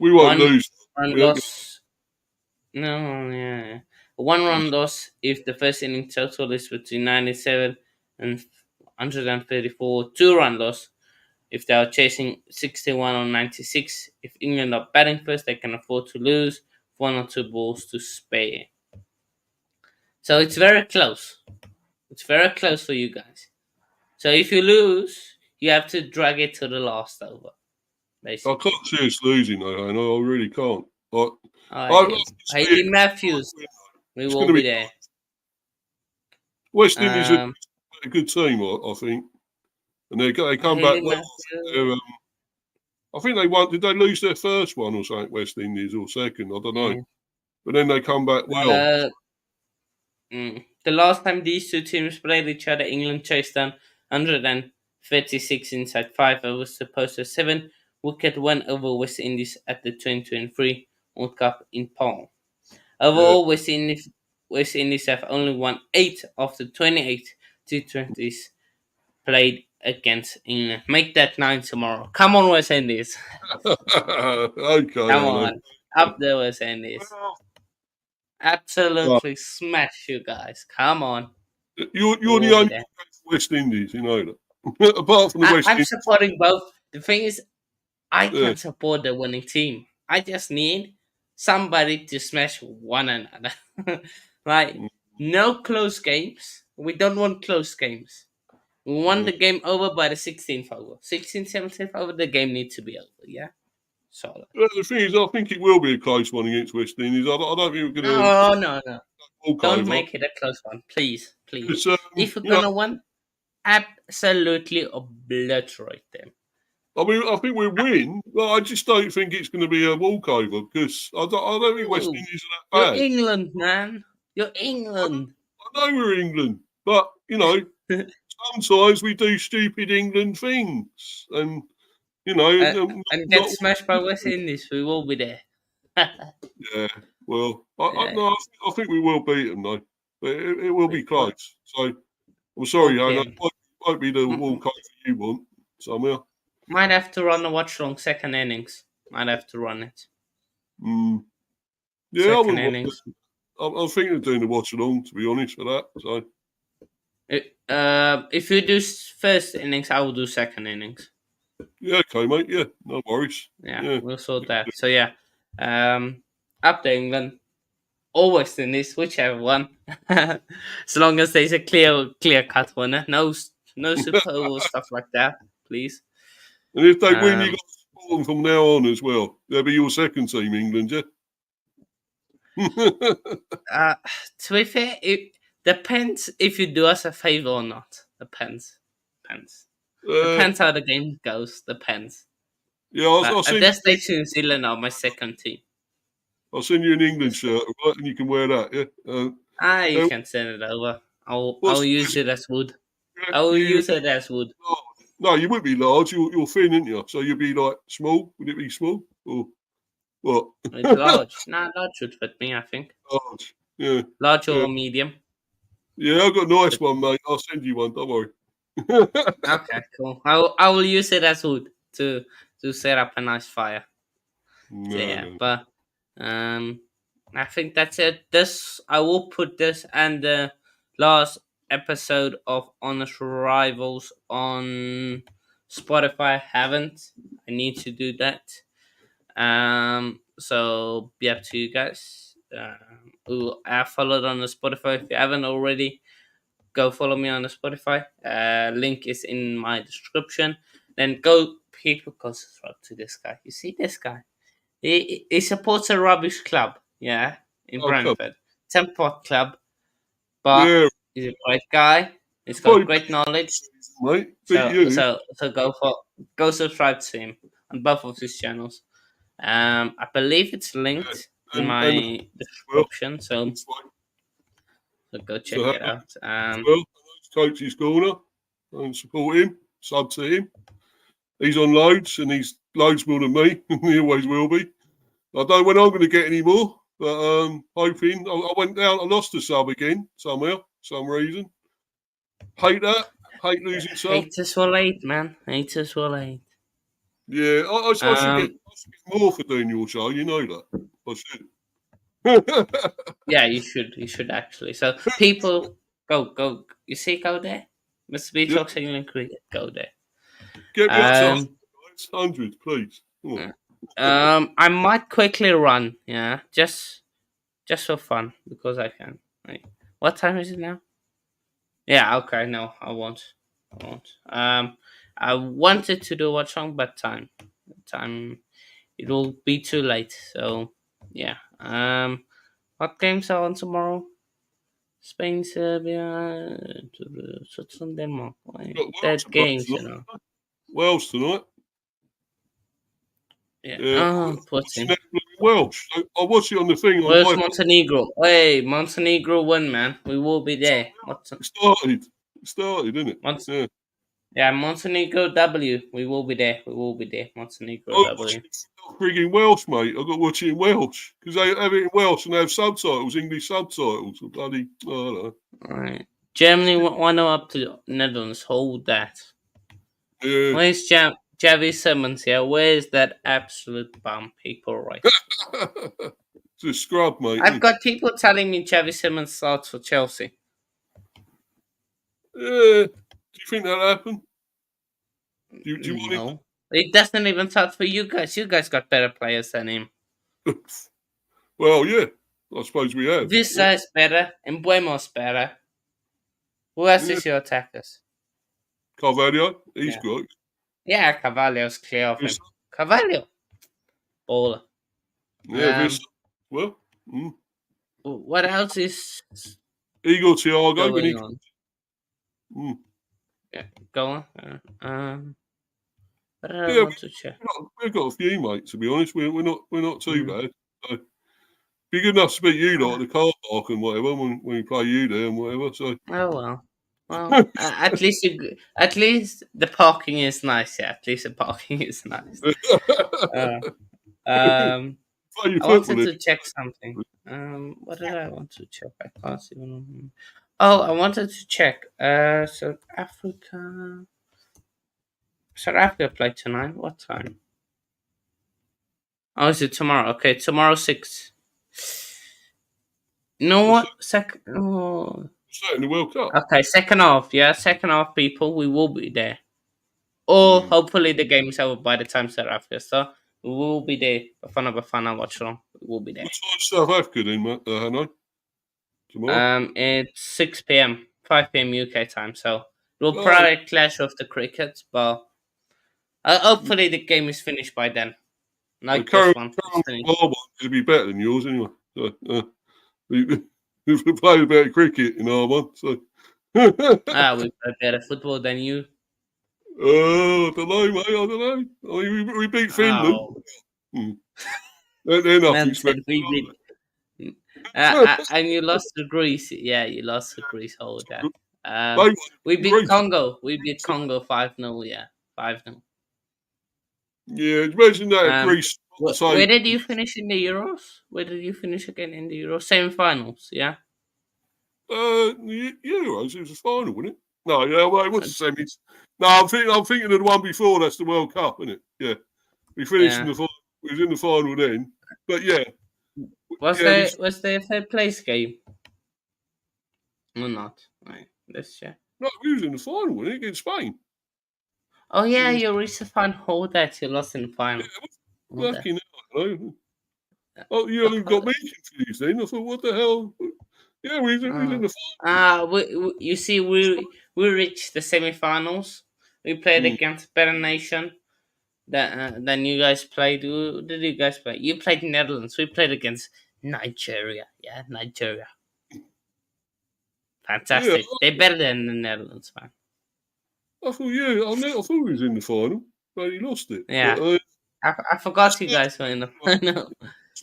[SPEAKER 2] we won't lose.
[SPEAKER 3] One loss. No, yeah. A one-run loss if the first inning total is between 97 and 134. Two-run loss if they are chasing 61 or 96. If England are batting first, they can afford to lose one or two balls to spare. So it's very close. It's very close for you guys. So if you lose, you have to drag it to the last over. Basically.
[SPEAKER 2] I can't see us losing, though, and I really can't.
[SPEAKER 3] Hayley Matthews, we will be there.
[SPEAKER 2] West Indies are a good team, I think, and they come back well. I think they won. Did they lose their first one or something? West Indies or second? I don't know. But then they come back well.
[SPEAKER 3] The last time these two teams played each other, England chased down 136 inside 5 overs to post a 7-wicket win over West Indies at the 2023 World Cup in Palm. Overall, West Indies have only won 8 of the 28 T20s played against England. Make that 9 tomorrow. Come on, West Indies.
[SPEAKER 2] Okay.
[SPEAKER 3] Come on. Up there, West Indies. Absolutely smash you guys. Come on.
[SPEAKER 2] You're the only West Indies, you know that. Apart from the West Indies.
[SPEAKER 3] I'm supporting both. The thing is, I can support the winning team. I just need somebody to smash one another. No close games. We don't want close games. We want the game over by the 16th over. 16th, 17th over, the game needs to be over, yeah? Solid.
[SPEAKER 2] Well, the thing is, I think it will be a close one against West Indies. I don't think we're going
[SPEAKER 3] to... No. Don't make it a close one. Please. If we're going to win, absolutely obliterate them.
[SPEAKER 2] I mean, I think we'll win, but I just don't think it's going to be a walkover because I don't think West Indies are that bad.
[SPEAKER 3] You're England, man. You're England.
[SPEAKER 2] I know we're England, but, sometimes we do stupid England things and,
[SPEAKER 3] and get smashed by West Indies. We will be there.
[SPEAKER 2] Yeah, well, I think we will beat them, though. But it will be close. So, I'm sorry, it won't be the walkover you want, somehow.
[SPEAKER 3] Might have to run a watch-long second innings. Might have to run it.
[SPEAKER 2] Yeah,
[SPEAKER 3] second innings.
[SPEAKER 2] I'm thinking of doing the watch along, to be honest, for that. So
[SPEAKER 3] If you do first innings, I will do second innings.
[SPEAKER 2] yeah, okay, mate. Yeah, no worries.
[SPEAKER 3] Yeah,
[SPEAKER 2] Yeah.
[SPEAKER 3] we'll sort that. So yeah, up to England or West Indies, whichever one. As long as there's a clear cut winner, no super or stuff like that, please.
[SPEAKER 2] And if they win, you
[SPEAKER 3] Um,
[SPEAKER 2] got to support them from now on as well. They'll be your second team, England, yeah.
[SPEAKER 3] uh, to be fair, it depends if you do us a favor or not. Depends.
[SPEAKER 2] uh,
[SPEAKER 3] Depends how the game goes. Depends.
[SPEAKER 2] yeah, I'll,
[SPEAKER 3] But
[SPEAKER 2] I'll
[SPEAKER 3] at
[SPEAKER 2] send
[SPEAKER 3] this stage, New Zealand are my second team.
[SPEAKER 2] I'll send you an England shirt, right? And you can wear that, yeah.
[SPEAKER 3] You
[SPEAKER 2] Now,
[SPEAKER 3] can send it over. I'll
[SPEAKER 2] what's
[SPEAKER 3] use it as wood.
[SPEAKER 2] yeah,
[SPEAKER 3] I will
[SPEAKER 2] you?
[SPEAKER 3] use it as wood.
[SPEAKER 2] No, you wouldn't be large. You're thin, aren't you? So you'd be like small. Would it be small or what?
[SPEAKER 3] It's large. Nah, large should fit me, I think.
[SPEAKER 2] Large. Yeah.
[SPEAKER 3] Large
[SPEAKER 2] Yeah.
[SPEAKER 3] or medium.
[SPEAKER 2] Yeah, I've got a nice one, mate. I'll send you one. Don't worry.
[SPEAKER 3] Okay, cool. I will use it as wood to set up a nice fire. So yeah,
[SPEAKER 2] No.
[SPEAKER 3] but I think that's it. This I will put this and the last episode of Honest Rivals on Spotify. I haven't. I need to do that. So be up to you guys. Who are followed on the Spotify. If you haven't already, go follow me on the Spotify. Link is in my description. Then go people go subscribe to this guy. You see this guy? He supports a rubbish club, yeah, in
[SPEAKER 2] Oh, come.
[SPEAKER 3] Brentford. Tempot Club, but
[SPEAKER 2] Yeah.
[SPEAKER 3] he's a great guy. He's got
[SPEAKER 2] Probably
[SPEAKER 3] great knowledge.
[SPEAKER 2] mate. Beat
[SPEAKER 3] So
[SPEAKER 2] you.
[SPEAKER 3] so so go subscribe to him on both of his channels. I believe it's linked in
[SPEAKER 2] And
[SPEAKER 3] my
[SPEAKER 2] well,
[SPEAKER 3] description, so go check
[SPEAKER 2] so
[SPEAKER 3] it out.
[SPEAKER 2] well, Coach's Corner and support him, sub to him. He's on loads and he's loads more than me. He always will be. I don't know when I'm going to get any more, but hoping. I went down, I lost a sub again somehow, some reason. Hate that. Hate losing subs.
[SPEAKER 3] Haters will hate, man. Haters will hate.
[SPEAKER 2] Yeah, I should get more for doing your show. You know that. I should.
[SPEAKER 3] Yeah, you should. You should actually. So people, go. You see, go there. Mr. B
[SPEAKER 2] Yeah.
[SPEAKER 3] Talks England Cricket. Go there.
[SPEAKER 2] Get me up to 100, please. Come on.
[SPEAKER 3] I might quickly run. Yeah, just for fun because I can. Right. What time is it now? Yeah. Okay. No, I won't. I wanted to do watch song, but time. It will be too late. So yeah. What games are on tomorrow? Spain, Serbia, Switzerland, Denmark. Dead games, you know.
[SPEAKER 2] Wales tonight.
[SPEAKER 3] Yeah.
[SPEAKER 2] Yeah.
[SPEAKER 3] Poor team.
[SPEAKER 2] Welsh. I watched it on the thing.
[SPEAKER 3] Where's Montenegro? Hey, Montenegro win, man. We will be there.
[SPEAKER 2] It started, didn't it? Yeah.
[SPEAKER 3] Yeah, Montenegro W. We will be there. Montenegro W.
[SPEAKER 2] Frigging Welsh, mate. I've got to watch it in Welsh because they have it in Welsh and they have subtitles, English subtitles. Bloody, I don't know.
[SPEAKER 3] All right. Germany 1-0 up to Netherlands. Hold that.
[SPEAKER 2] Yeah.
[SPEAKER 3] Where's Javi Simmons here? Where's that absolute bum? People, right?
[SPEAKER 2] It's a scrub, mate.
[SPEAKER 3] I've got people telling me Javi Simmons starts for Chelsea.
[SPEAKER 2] Yeah. Do you think that'll happen? Do you want him?
[SPEAKER 3] No. It doesn't even start for you guys. You guys got better players than him.
[SPEAKER 2] Well, yeah. I suppose we have.
[SPEAKER 3] Visa is better and Buemo's better. Who else is your attackers?
[SPEAKER 2] Carvalho, he's good.
[SPEAKER 3] Yeah, Carvalho's clear of him. Carvalho. Baller.
[SPEAKER 2] Yeah, well.
[SPEAKER 3] What else is
[SPEAKER 2] Igor Thiago
[SPEAKER 3] going on? Yeah, go on. What did I want to check?
[SPEAKER 2] We've got a few, mate. To be honest, we're not too bad. So, be good enough to beat you lot at the car park and whatever when we play you there and whatever. So.
[SPEAKER 3] Oh well. At least the parking is nice. Yeah, at least the parking is nice. I wanted to check something. What did I want to check? I can't even. Oh, I wanted to check. South Africa play tonight. What time? Oh, is it tomorrow? Okay, tomorrow 6. You know what? Second. Oh.
[SPEAKER 2] In the World Cup.
[SPEAKER 3] Okay, second half. Yeah, second half, people. We will be there. Or hopefully the game is over by the time South Africa. So we will be there. Bafana watch along. We will be there.
[SPEAKER 2] What time's South Africa then, Hanoi? Tomorrow?
[SPEAKER 3] It's 6 p.m., 5 p.m. UK time. So we'll
[SPEAKER 2] Oh.
[SPEAKER 3] probably clash with the cricket, but hopefully the game is finished by then. Like this one.
[SPEAKER 2] It'll be better than yours anyway. So, we played a bit of cricket in our one. So.
[SPEAKER 3] We play better football than you.
[SPEAKER 2] I don't know, mate. I don't know. I mean, we beat Finland. They're nothing special.
[SPEAKER 3] And you lost to Greece. Yeah, you lost to Greece. Hold that. We beat Congo. We beat Congo 5-0. Yeah, 5-0.
[SPEAKER 2] Yeah, imagine that Greece.
[SPEAKER 3] Where did you finish in the Euros? Where did you finish again in the Euros? Semi-finals, yeah?
[SPEAKER 2] Euros, it was a final, wasn't it? No, yeah, well, it was the semis. No, I'm thinking of the one before. That's the World Cup, isn't it? Yeah, we finished in the final. We was in the final then, but yeah.
[SPEAKER 3] Was there a third place game? Or not? Right, let's check.
[SPEAKER 2] No, we was in the final, wasn't it, against Spain?
[SPEAKER 3] Oh yeah, you reached the final. Hold that, you lost in the final.
[SPEAKER 2] Yeah, lucky now. Oh, you haven't got me confused then. I thought, what the hell? Yeah, we was in the final.
[SPEAKER 3] You see, we reached the semi-finals. We played against better nation than you guys played. Who did you guys play? You played Netherlands. We played against Nigeria. Yeah, Nigeria. Fantastic. Yeah, they're better than the Netherlands, man.
[SPEAKER 2] I thought, I thought we was in the final, but he lost it.
[SPEAKER 3] Yeah.
[SPEAKER 2] But,
[SPEAKER 3] I forgot you guys were in the final.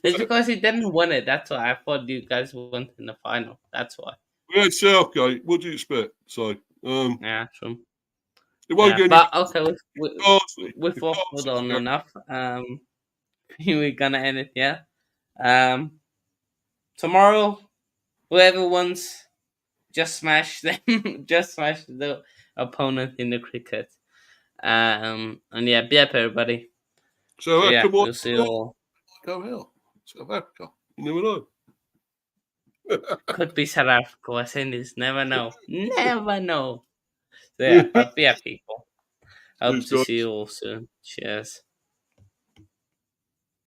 [SPEAKER 3] It's because he didn't win it. That's why I thought you guys went in the final. That's why.
[SPEAKER 2] We had Southgate. What do you expect? So,
[SPEAKER 3] yeah, true.
[SPEAKER 2] It won't get
[SPEAKER 3] but okay, we've waffled on enough. We're gonna end it, yeah. Tomorrow, whoever wins, just smash them. Just smash the opponent in the cricket. And yeah, be up, everybody.
[SPEAKER 2] So
[SPEAKER 3] yeah, we'll see you all.
[SPEAKER 2] Go hell, South Africa. You never know.
[SPEAKER 3] Could be South Africa. I say this. Never know. Never know. So yeah, but yeah, people. Hope to see you all soon. Cheers.